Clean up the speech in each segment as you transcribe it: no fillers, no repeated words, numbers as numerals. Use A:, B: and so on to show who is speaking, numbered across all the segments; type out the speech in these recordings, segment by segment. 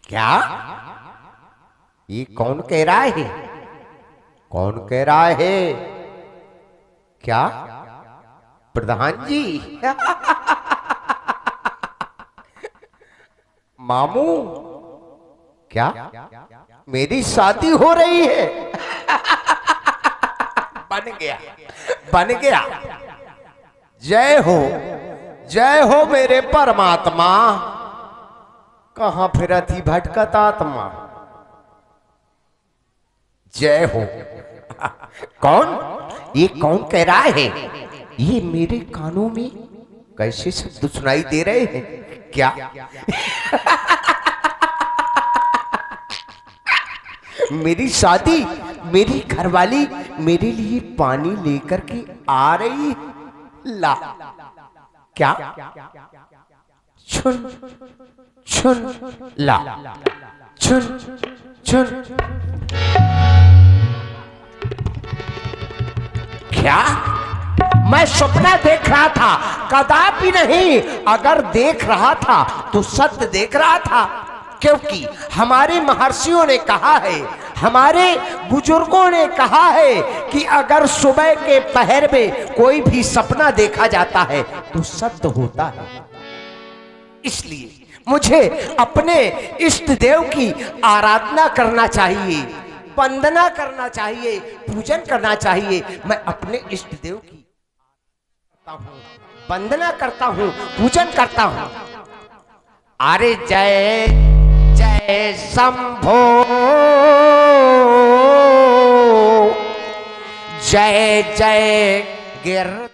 A: क्या ये कौन कह रहा है? कौन कह रहा है? क्या प्रधान जी? मामू क्या मेरी शादी हो रही है? बन गया, बन गया। जय हो मेरे परमात्मा। कहां फिरती भटकत आत्मा। जय हो। कौन ये कौन कह रहा है? ये मेरे कानों में कैसे शब्द सुनाई दे रहे हैं? क्या मेरी शादी, मेरी घरवाली मेरे लिए पानी लेकर के आ रही। ला क्या छुन छुन ला छुन छुन। क्या मैं सपना देख रहा था? कदापि नहीं। अगर देख रहा था तो सत्य देख रहा था, क्योंकि हमारे महर्षियों ने कहा है, हमारे बुजुर्गों ने कहा है कि अगर सुबह के पहर में कोई भी सपना देखा जाता है तो सत्य होता है। इसलिए मुझे अपने इष्ट देव की आराधना करना चाहिए, वंदना करना चाहिए, पूजन करना चाहिए। मैं अपने इष्ट देव की वंदना करता हूं, पूजन करता हूं। अरे जय जय शंभो, जय जय गिरधर,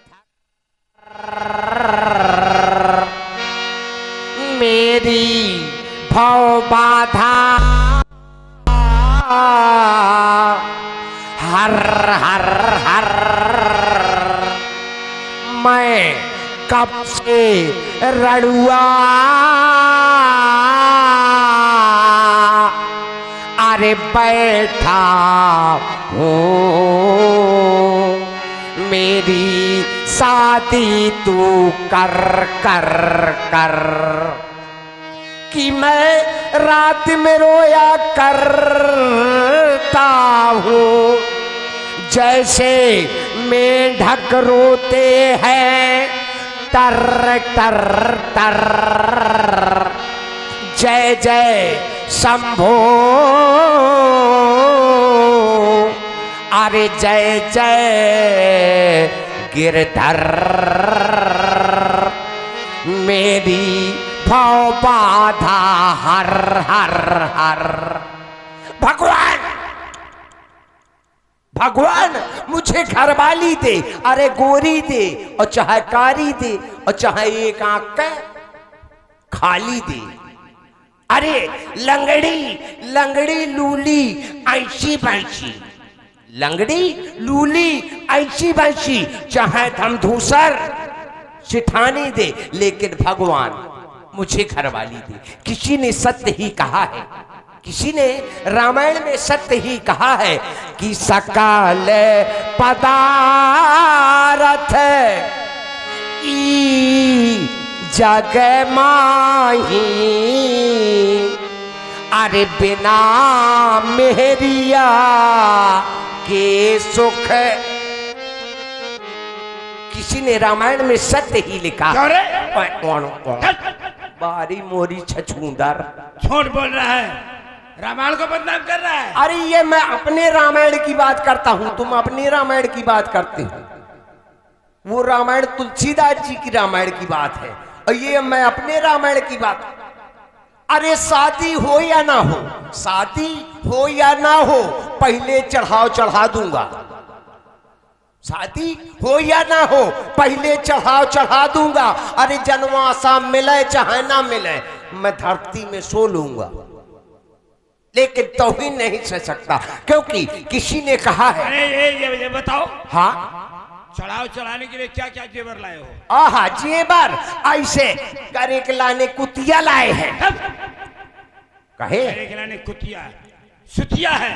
A: मेरी भव बाधा हर हर हर। मैं कब से रड़ुआ अरे बैठा हूँ, मेरी शादी तू कर कर कर। कि मैं रात में रोया करता हूँ, जैसे मेंढक रोते हैं टर टर टर। जय जय शंभो, अरे जय जय गिरधर, मेरी भव बाधा हर हर हर। भगवान भगवान मुझे घरवाली दे, अरे गोरी दे, और चाहे कारी दे, और चाहे एक आंख का खाली दे। अरे लंगड़ी लंगड़ी लूली ऐसी बैसी, लंगड़ी लूली ऐसी बैसी, चाहे धमधूसर सिठानी दे, लेकिन भगवान मुझे घरवाली दे। किसी ने सत्य ही कहा है, किसी ने रामायण में सत्य ही कहा है कि सकल पदार्थ ई जग माही, अरे बिना मेहरिया के सुख। किसी ने रामायण में सत्य ही लिखा। बारी मोरी छछूंदर
B: झूठ बोल रहा है, रामायण को बदनाम कर रहा है।
A: अरे ये मैं अपने रामायण की बात करता हूं, तुम अपनी रामायण की बात करते हो। वो रामायण तुलसीदास जी की रामायण की बात है, और ये मैं अपने रामायण की बात। अरे शादी हो या ना हो, शादी हो या ना हो, पहले चढ़ाव चढ़ा दूंगा। शादी हो या ना हो, पहले चढ़ाव चढ़ा दूंगा। अरे जनवासा मिले चाहे ना मिले, मैं धरती में सो लूंगा, लेकिन तौहीन नहीं सह सकता, क्योंकि किसी ने कहा है।
B: अरे ये बताओ,
A: हाँ,
B: चढ़ाव चढ़ाने के लिए क्या क्या जेवर लाए हो?
A: आहा, जेवर ऐसे करे के लाने कुतिया लाए हैं। कहे
B: करे के लाने कुतिया, सुतिया है।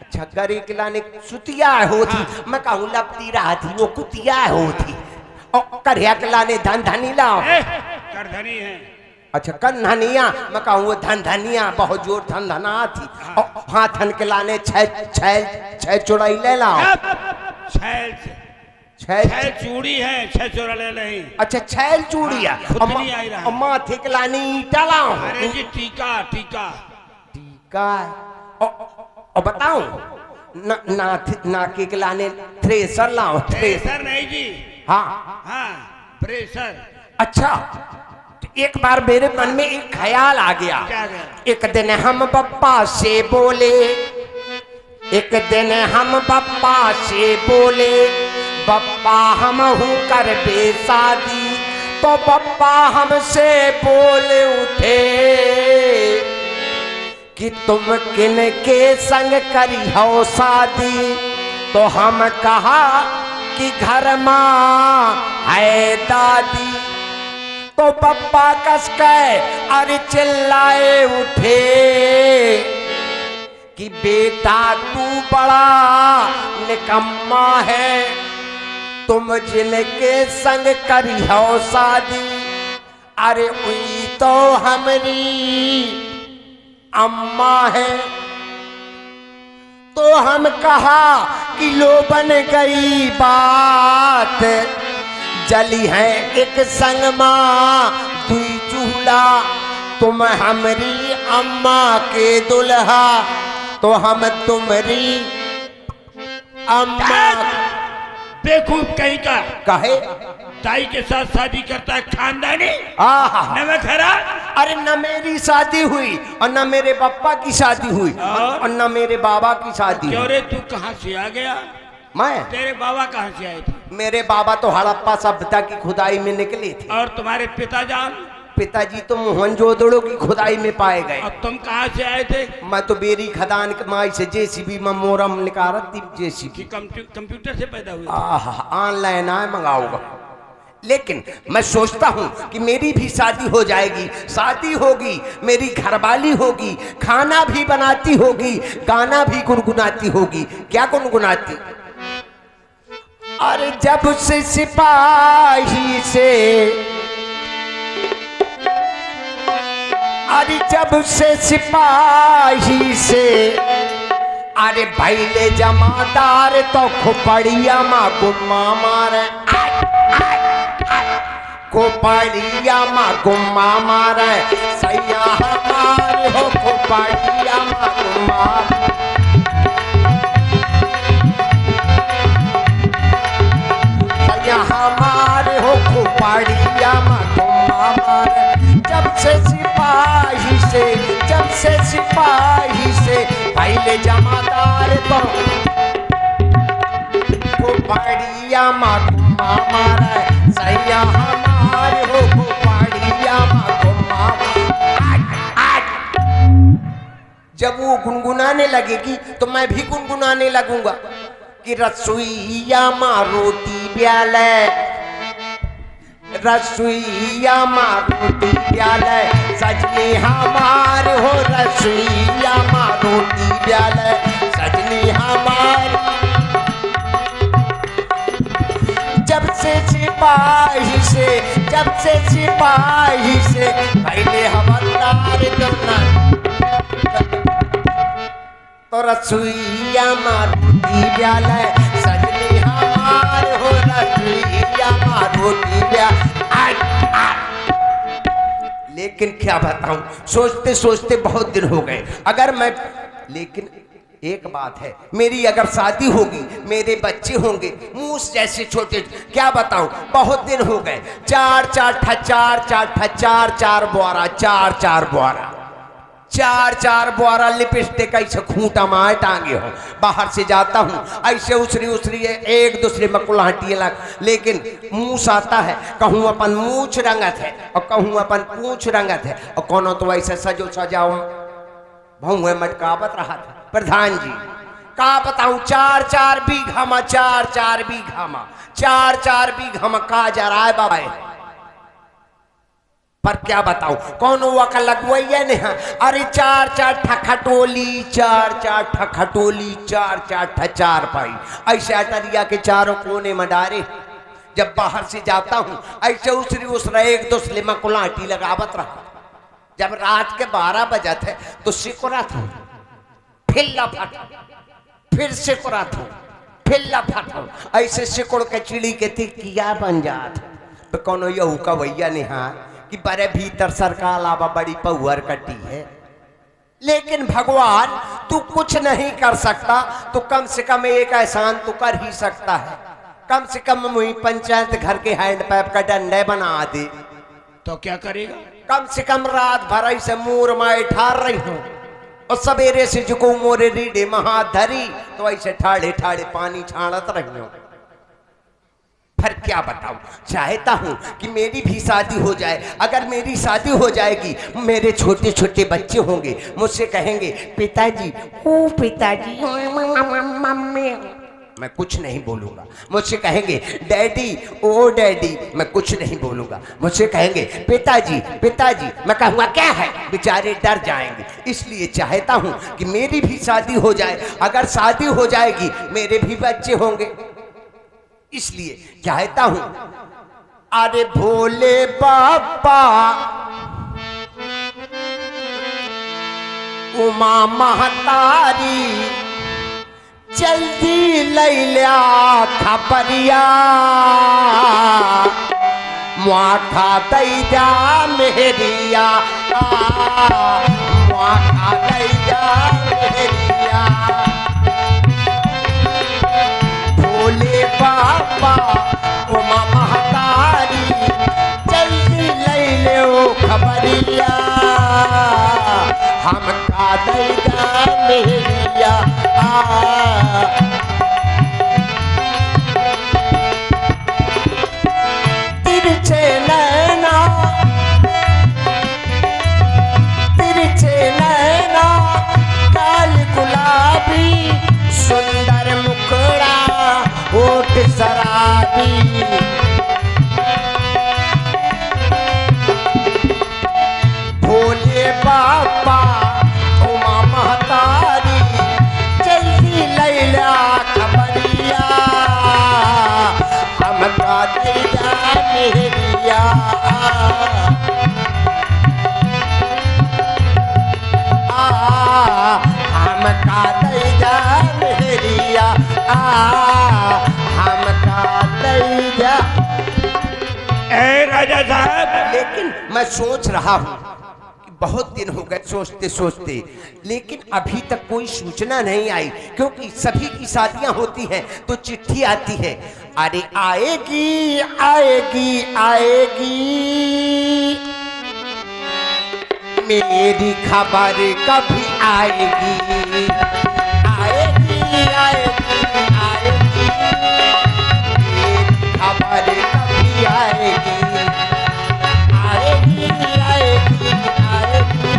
A: अच्छा, करे के लाने सुतिया होती। हाँ। मैं कहूँ लपती रहा थी, वो कुतिया होती। और करिया के लाने धन धनी लाओ,
B: कर धनी है।
A: अच्छा, कन धनिया, मैं कहूँ वो धन धनिया, बहुत जोर धन धना थी। हाँ। और हाथन के लाने छह चुड़ाई ले लाओ।
B: छह चूड़ी है, छह चोरा ले नहीं।
A: अच्छा, छह चूड़िया।
B: और
A: माथे के लाने ईटा लाओ।
B: अरे जी टीका टीका
A: टीका। और बताऊं, नाके के लाने थ्रेसर लाओ।
B: थ्रेसर नहीं जी,
A: हाँ
B: हाँ प्रेशर।
A: अच्छा, तो एक बार मेरे मन में एक ख्याल आ गया। एक दिन हम पप्पा से बोले, एक दिन हम पप्पा से बोले, पप्पा हम हूँ कर बे शादी। तो पप्पा हमसे बोल उठे कि तुम किन के संग करी हो शादी। तो हम कहा कि घर माँ है दादी। तो पप्पा कस के अरे चिल्लाए उठे कि बेटा तू बड़ा निकम्मा है, तुम जिनके संग करी हो शादी। अरे हुई तो हमारी अम्मा है। तो हम कहा कि लो बन गई बात, जली है एक संग माँ दुई चूल्हा। तुम हमारी अम्मा के दुल्हा, तो हम तुम्हारी अम्मा।
B: बेवकूफ कहीं का
A: कहे
B: ताई के साथ शादी करता है खानदानी।
A: न
B: खरा।
A: अरे न मेरी शादी हुई और न मेरे पापा की शादी हुई और न मेरे बाबा की शादी।
B: क्यों रे, तू कहाँ से आ गया?
A: मैं?
B: तेरे बाबा कहाँ से आए थे?
A: मेरे बाबा तो हड़प्पा सभ्यता की खुदाई में निकले थे।
B: और तुम्हारे पिताजान?
A: पिताजी तो मोहनजोदड़ो की खुदाई में पाए गए।
B: और तुम कहाँ से आए थे?
A: मैं तो बेरी खदान माई से जेसीबी में मोरम निकारत थी। जेसीबी
B: कंप्यूटर से पैदा हुई?
A: ऑनलाइन आए मंगाऊंगा। लेकिन मैं सोचता हूँ कि मेरी भी शादी हो जाएगी, शादी होगी, मेरी घरवाली होगी, खाना भी बनाती होगी, गाना भी गुनगुनाती होगी। क्या गुनगुनाती? अरे जब से सिपाही से, अरे जब से सिपाही से, अरे भैले जमादार तो खोपड़िया माँ गुम्मा मारे, खोपड़िया माँ गुम्मा मारे। सैया हमारे हो खोपड़िया माँ गुम्मा, सैया हमारे हो खोपड़िया माँ गुम्मा मारे। जब से सिपाही से, जब से सिपाही से पहले जमादार तो खोपड़िया माँ गुम्मा मारे। सैया हमारे हो खोपड़िया माँ गुम्मा मारे। जब वो गुनगुनाने लगेगी तो मैं भी गुनगुनाने लगूंगा कि रसोईया माँ रोटी ब्याले, रसोईया माँ रोटी ब्याले। सजनी हमार हो रसोईया माँ रोटी ब्याले, सजनी हमार। जब से सिपाही से, जब से सिपाही से पहले हवलदार करना, तो रसोईया माँ रोटी ब्याले। सजनी हमार हो रसोईया माँ रोटी ब्याले। लेकिन क्या बताऊं, सोचते सोचते बहुत दिन हो गए। अगर मैं, लेकिन एक बात है, मेरी अगर शादी होगी, मेरे बच्चे होंगे मूस जैसे छोटे, क्या बताऊं, बहुत दिन हो गए। चार चार ठचार, चार ठचार, चार बुआरा, चार चार बुआरा। चार चार बोरा लिपस्टिक ऐसे खूंटा मार टांगे हो। बाहर से जाता हूँ ऐसे उसरी उसरी एक दूसरे में कुल्हाटी लग, लेकिन मूछ आता है, कहूँ अपन मूछ रंगत है और कहूँ अपन पूछ रंगत है, और कोनो तो ऐसे सजो सजाओ भौए मटकावत रहा था। प्रधान जी का बताऊं, चार चार बीघा में चार चार बीघा में का जरा है बाबा, पर क्या बताऊं कौन हुआ का लगवैया नहीं। अरे चार चार ठखटोली, चार चार ठखटोली, चार चार ठचार पाई ऐसे अटरिया के चारों कोने में डारे। जब बाहर से जाता हूं ऐसे उसरी उसरा एक दूसरे में कुलाटी लगावत रहा। जब रात के 12 बजे थे तो सिकुरा था, फिर लफट, फिर सिकुरा था, फिर लफट, ऐसे सिकुड़ के चिड़ी के थी किया बन जात। तो कौन यहू का भैया नहीं कि बड़े भीतर सरकार लावा बड़ी पहुअर कटी है, लेकिन भगवान तू कुछ नहीं कर सकता तो कम से कम एक एहसान तू कर ही सकता है। कम से कम मुझे पंचायत घर के हैंड पैप का डंडे बना दे।
B: तो क्या करेगा?
A: कम से कम रात भर ऐसे मूर माए ठार रही हूँ और सवेरे से जुको मोरे रीढ़े महा धरी तो ऐसे ठाड़े ठाड़े पानी छाड़त रही हूँ। फिर क्या बताऊं, चाहता हूं कि मेरी भी शादी हो जाए। अगर मेरी शादी हो जाएगी, मेरे छोटे छोटे बच्चे होंगे, मुझसे कहेंगे पिताजी, ओ पिताजी, मम्मी, मैं कुछ नहीं बोलूंगा। मुझसे कहेंगे डैडी, ओ डैडी, मैं कुछ नहीं बोलूंगा। मुझसे कहेंगे पिताजी पिताजी, मैं कहूंगा क्या है, बेचारे डर जाएंगे। इसलिए चाहता हूं कि मेरी भी शादी हो जाए। अगर शादी हो जाएगी मेरे भी बच्चे होंगे, इसलिए चाहता हूं। अरे भोले बाबा उमा महतारी जल्दी ले लिया खबरिया, मुआखा दई जा मेहरिया, मुआखा दई जा मेहरिया। भोले बाबा उमा महतारी जल्दी ले लो खबरिया, हमका दई जा मेहरिया। तिरछे नैना, तिरछे नैना, काल गुलाबी, सुंदर मुखड़ा, होठ शराबी। भोले बाबा उमा महतारी जल्दी लैला खबरिया, हमका दे जा मेहरिया। हमका दे जा मेहरिया, हमका दे जा।
B: ए राजा साहब,
A: लेकिन मैं सोच रहा हूं, बहुत दिन हो गए सोचते सोचते, लेकिन अभी तक कोई सूचना नहीं आई। क्योंकि सभी की शादियां होती हैं तो चिट्ठी आती है, अरे आएगी आएगी आएगी, मेरी खबर कभी आएगी, आएगी आएगी आएगी, मेरी खबर कभी आएगी, आएगी आएगी आएगी,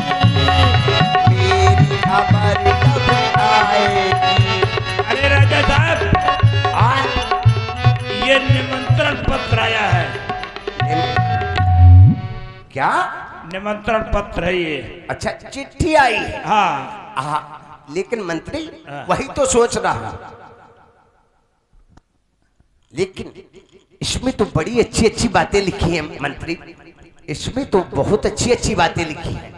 A: मेरी खबर कभी आएगी।
B: अरे राजा साहब, ये निमंत्रण पत्र आया है।
A: क्या
B: निमंत्रण पत्र है ये?
A: अच्छा, चिट्ठी आई है।
B: हाँ
A: लेकिन मंत्री
B: हाँ।
A: वही तो सोच रहा, लेकिन इसमें तो बड़ी अच्छी अच्छी बातें लिखी हैं मंत्री, इसमें तो बहुत अच्छी अच्छी बातें लिखी हैं।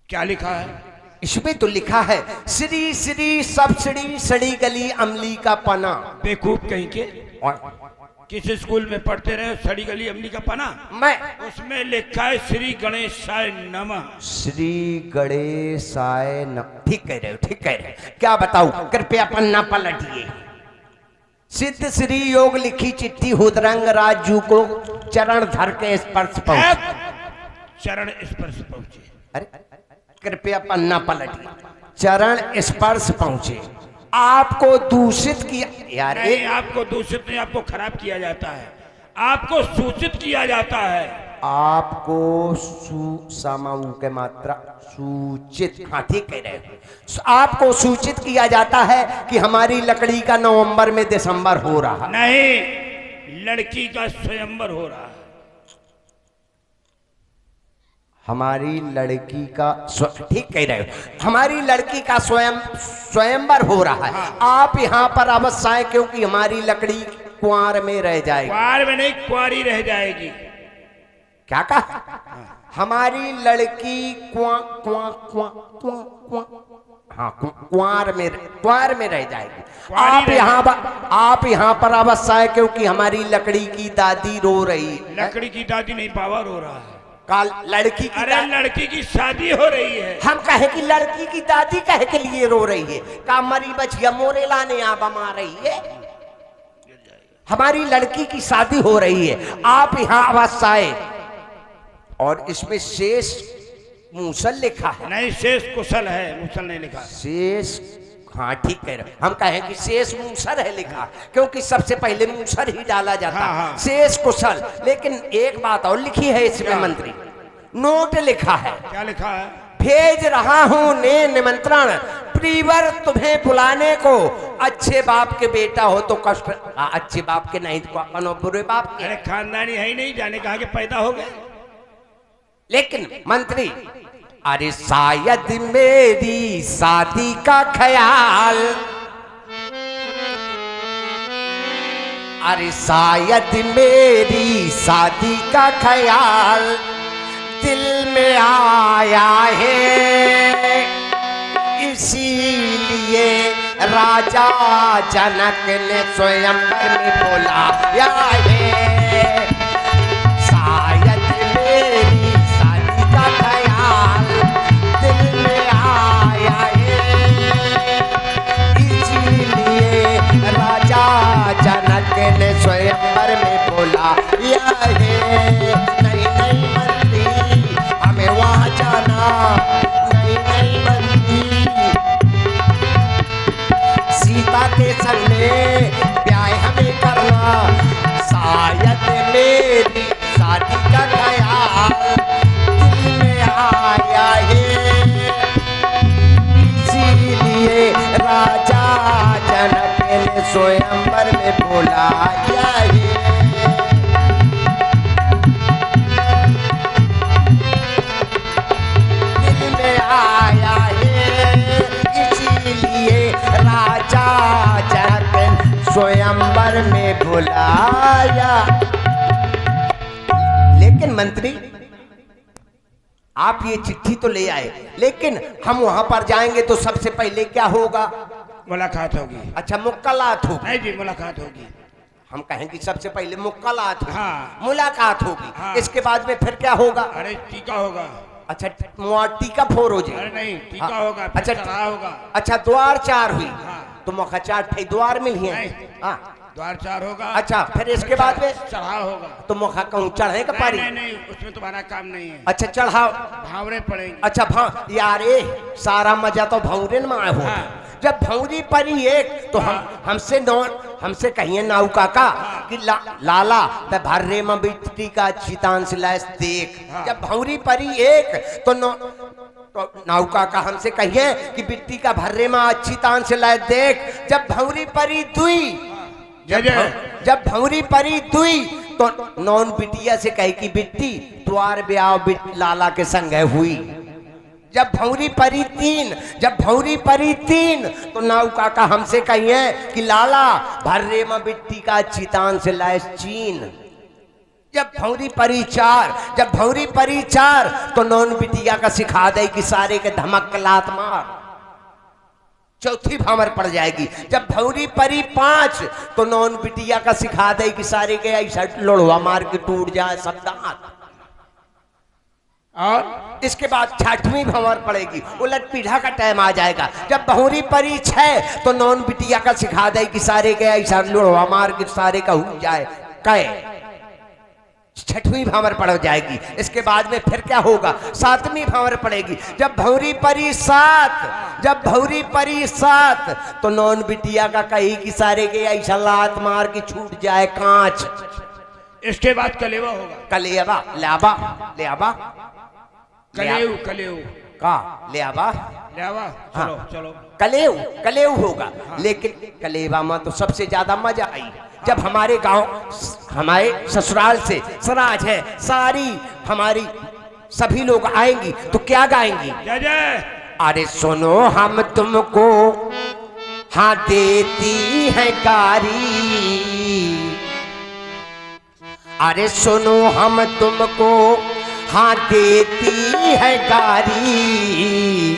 B: क्या लिखा है?
A: इसमें तो लिखा है, श्री श्री सब्सिडी सड़ी गली अमली का पना।
B: बेवकूफ कहीं के,
A: और
B: किस स्कूल में पढ़ते रहे सड़ी गली अमली का पना?
A: मैं,
B: उसमें लिखा है श्री गणेशाय नमः।
A: श्री गणेशाय नमः। ठीक कह रहे हो, ठीक कह रहे हो। क्या बताऊं, कृपया पन्ना पलटिए। सिद्ध श्री योग लिखी चिट्ठी हुदरंग राजू को चरण धर के स्पर्श पहुंचे।
B: चरण स्पर्श पहुंचे।
A: अरे कृपया पन्ना पलटिए। चरण स्पर्श पहुंचे, आपको दूषित किया। यार
B: नहीं, आपको दूषित नहीं, आपको खराब किया जाता है, आपको सूचित किया जाता है।
A: आपको समाऊ के मात्रा सूचित, हाँ ठीक कह रहे हो। आपको सूचित किया जाता है कि हमारी लकड़ी का नवंबर में दिसंबर हो रहा।
B: नहीं, लड़की का स्वयंवर हो रहा है।
A: हमारी लड़की का ठीक कह रहे हो, हमारी लड़की का स्वयंवर हो रहा है।
B: हाँ।
A: आप यहाँ पर अवश्य आए क्योंकि हमारी लकड़ी कुंवार में रह जाएगी।
B: कुंवार में नहीं, कुंवारी रह जाएगी।
A: क्या कहा? हमारी लड़की कुंवार में रह जाएगी। आप यहाँ पर अवश्य आए क्योंकि हमारी लकड़ी की दादी रो रही है।
B: लकड़ी की दादी नहीं, पावा रो रहा है।
A: काल लड़की की
B: अरे लड़की की शादी हो रही है।
A: हम कहे कि लड़की की दादी कहे के लिए रो रही है, का मरी बचिया मोरे लाने आ बमा रही है। हमारी लड़की की शादी हो रही है, आप यहाँ अवश्य आए। और इसमें शेष मूसल लिखा है।
B: नहीं, शेष कुशल है, मूसल नहीं लिखा।
A: शेष, हाँ ठीक कह रहे, हम कहें कि शेष मूसर है लिखा, क्योंकि सबसे पहले मूसर ही डाला जाता।
B: हाँ, हाँ।
A: शेष कुशल। लेकिन एक बात और लिखी है इसमें मंत्री, नोट लिखा है।
B: क्या लिखा है?
A: भेज रहा हूं ने निमंत्रण प्रीवर तुम्हें बुलाने को। अच्छे बाप के बेटा हो तो कष्ट, अच्छे बाप के नहीं तो अपन बुरे बाप के।
B: अरे खानदानी है ही नहीं, जाने कहा कि पैदा हो गए।
A: लेकिन मंत्री, अरे शायद मेरी शादी का ख्याल, अरे शायद मेरी शादी का ख्याल दिल में आया है, इसीलिए राजा जनक ने स्वयंवर में बुलाया है। शायद मेरी शादी का ख्याल दिल में आया है, इसीलिए राजा जनक ने स्वयंवर में बुलाया है। नहीं नहीं मंत्री, हमें वहां जाना। नहीं नहीं मंत्री, सीता के संग में ब्याह हमें करना। शायद मेरी शादी का ख्याल दिल में आया है, इसीलिए राजा जनक ने स्वयंवर में बुलाया है। दिल में आया है, इसीलिए राजा जनक स्वयंवर में बुलाया। लेकिन मंत्री, आप ये चिट्ठी तो ले आए, लेकिन हम वहां पर जाएंगे तो सबसे पहले क्या होगा?
B: मुलाकात होगी।
A: अच्छा, मुलाकात होगी।
B: नहीं जी, मुलाकात होगी।
A: हम कहें कि सबसे पहले मुलाकात होगी।
B: हाँ।
A: मुलाकात होगी।
B: हाँ।
A: इसके बाद में फिर क्या होगा?
B: अरे टीका होगा।
A: अच्छा, टीका फोर हो जाए।
B: अरे नहीं, टीका
A: हाँ।
B: होगा, फिर
A: अच्छा
B: चढ़ावा होगा।
A: अच्छा, द्वार चार हुई।
B: हाँ।
A: तो मौका चार ठे द्वार में ही है।
B: नहीं।
A: हाँ।
B: द्वार चार होगा।
A: अच्छा, फिर इसके बाद में
B: चढ़ाव होगा।
A: तो मौका कहूँ चढ़े का पारी।
B: नहीं नहीं, उसमें तुम्हारा काम नहीं है।
A: अच्छा, चढ़ाओ।
B: भावरे पड़ेंगे।
A: अच्छा, यार सारा मजा तो भौरे में हो।
B: हाँ।
A: जब भौरी परी एक तो हमसे कहिए नाऊ काका कि लाला ते भर्रे में बिट्टी का चितान से लाश देख।
B: हाँ।
A: जब भौरी परी एक तो नाऊ काका हमसे कहिए कि बिट्टी का भर्रे में अच्छी तान से लाश देख। जब भौरी परी दुई, जब भौरी परी दुई तो नौन बिटिया से कहे कि बिट्टी द्वार ब्याह लाला के संग हुई। जब भौरी परी तीन तो नाऊ काका हमसे कहिए कि लाला भर्रे में बिट्टी का चितान से लाए चीन। जब भौरी परी चार तो नौन बिटिया का सिखा दे कि सारे के धमक लात मार। चौथी भामर पड़ जाएगी। जब भौरी परी 5 तो नौन बिटिया का सिखा दे कि सारे के ऐसा लोड़वा मार के टूट जाए सब दांत। और इसके बाद 6वीं भंवर पड़ेगी, उलट पीढ़ा का टाइम आ जाएगा। जब बहुरी परी 6 तो नौन बिटिया का सिखा दे कि सारे के ऐसा लोड़वा मार के सारे का हो जाए कै। छठवीं भावर पड़ जाएगी। इसके बाद में फिर क्या होगा, सातवीं भावर पड़ेगी। जब भौरी परी सात, जब भौरी परी सात, तो नौन बिटिया का कही कि सारे के ऐसा लात मार के छूट जाए कांच।
B: इसके बाद कलेवा होगा।
A: कलेवा, लाबा, लेबा,
B: कलेव, कलेव
A: का लेबा,
B: लेवा।
A: हाँ।
B: चलो चलो,
A: कलेव, कलेव होगा।
B: हाँ।
A: लेकिन कलेवा में तो सबसे ज्यादा मजा आई जब हमारे गांव, हमारे ससुराल से सराज है सारी, हमारी सभी लोग आएंगी तो क्या गाएंगी,
B: जय जय।
A: अरे सुनो हम तुमको हाँ देती है गारी, अरे सुनो हम तुमको हाँ देती है गारी,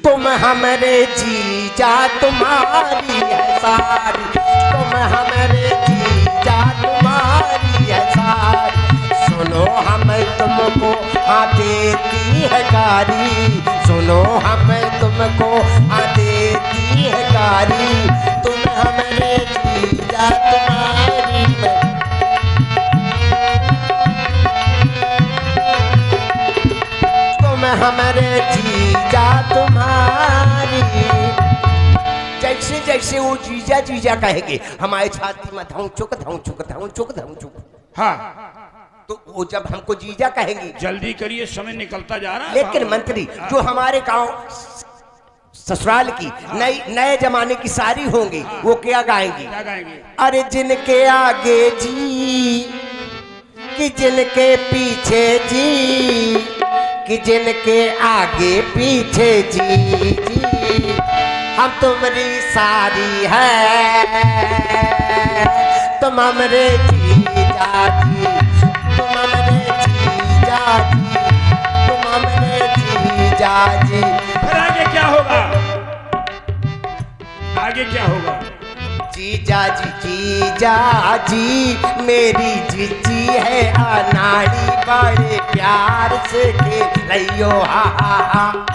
A: तुम हमरे जीजा तुम्हारी है सारी, तुम हमरे जीजा तुम्हारी है सारी, सुनो हम तुमको हाँ देती है गारी, सुनो हम तुमको हाँ देती है गारी, तुम हमरे जीजा तुम्हारी है, तुम हमरे जीजा तुम्हारी। जैसे जैसे वो जीजा जीजा कहेंगे हमारे छाती में धौं चुक धौं चुक धौं चुक धौं चुक।
B: हाँ,
A: तो वो जब हमको जीजा कहेंगी,
B: जल्दी करिए, समय निकलता जा रहा है।
A: लेकिन मंत्री जो हमारे गांव ससुराल की नए जमाने की सारी होंगी वो क्या गाएंगी,
B: क्या गाएंगे,
A: अरे जिनके आगे जी कि जिनके पीछे जी, कि जिनके आगे पीछे जी जी, हम तुम्हारी सारी है, तुम हमरे जीजा जी, तुम हमरे जीजा जी, तुम हमरे जीजा जी।
B: फिर आगे क्या होगा, आगे क्या होगा,
A: जीजा जी मेरी जीजी है अनाड़ी, बड़े प्यार से खेल रहियो हा हा हा।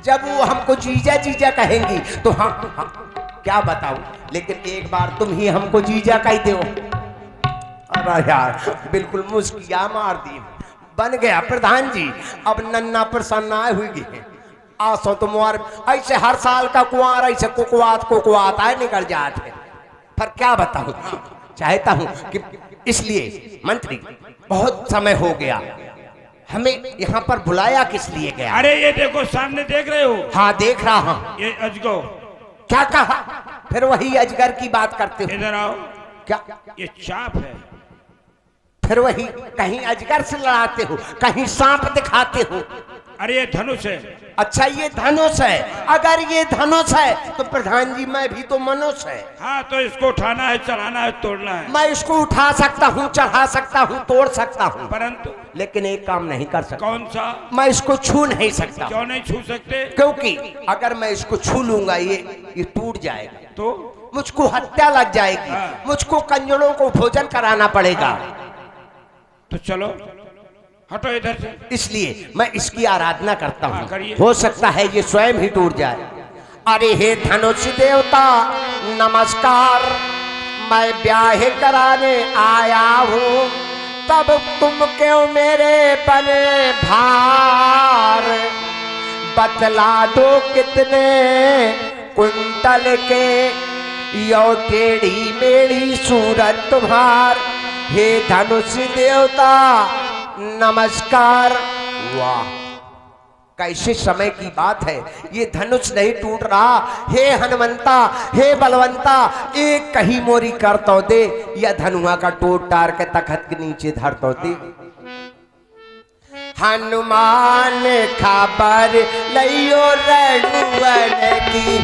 A: जब वो हमको जीजा जीजा कहेंगी तो हम क्या बताऊं, लेकिन एक बार तुम ही हमको जीजा कह दो। अरे यार बिल्कुल मुस्किया मार दी, बन गया प्रधान जी। अब नन्ना प्रसन्न हुई गई आसो तो मुआर, ऐसे हर साल का कुआर ऐसे कुकवात आए निकल जाते। पर क्या बताऊं, चाहता हूं कि इसलिए मंत्री बहुत समय हो गया, हमें यहाँ पर बुलाया किस लिए गया?
B: अरे ये देखो सामने देख रहे हो,
A: हाँ देख रहा हूं।
B: ये अजगर।
A: क्या कहा, फिर वही अजगर की बात करते हो?
B: इधर आओ।
A: क्या
B: ये चाप है,
A: फिर वही कहीं अजगर से लड़ाते हो, कहीं सांप दिखाते हो।
B: अरे ये धनुष है।
A: अच्छा ये धनुष है, अगर ये धनुष है तो प्रधान जी मैं भी तो मनुष्य है।
B: हाँ, तो इसको उठाना है, चढ़ाना है, तोड़ना है।
A: मैं इसको उठा सकता हूँ, चढ़ा सकता हूँ, तोड़ सकता हूँ,
B: परंतु
A: लेकिन एक काम नहीं कर सकता।
B: कौन सा?
A: मैं इसको छू नहीं सकता।
B: क्यों नहीं छू सकते?
A: क्योंकि अगर मैं इसको छू लूंगा ये टूट जाएगा,
B: तो
A: मुझको हत्या लग जाएगी।
B: हाँ।
A: मुझको कंजरों को भोजन कराना पड़ेगा।
B: तो चलो हटो इधर से।
A: इसलिए मैं इसकी आराधना करता
B: हाँ,
A: हूँ,
B: करिए।
A: हो सकता है ये स्वयं ही टूट जाए। अरे हे धनुष देवता नमस्कार, मैं ब्याह कराने आया हूँ, तब तुम क्यों मेरे बने भार, बतला दो कितने कुंतल के यो टेढ़ी मेढ़ी सूरत तुम्हार, हे धनुष देवता नमस्कार। वाह कैसे समय की बात है, ये धनुष नहीं टूट रहा। हे हनुमंता, हे बलवंता, एक कहीं मोरी कर तो दे, या धनुआ का टोट टार के तखत के नीचे धर तो दे। हनुमान खबर लियो रणुवन की।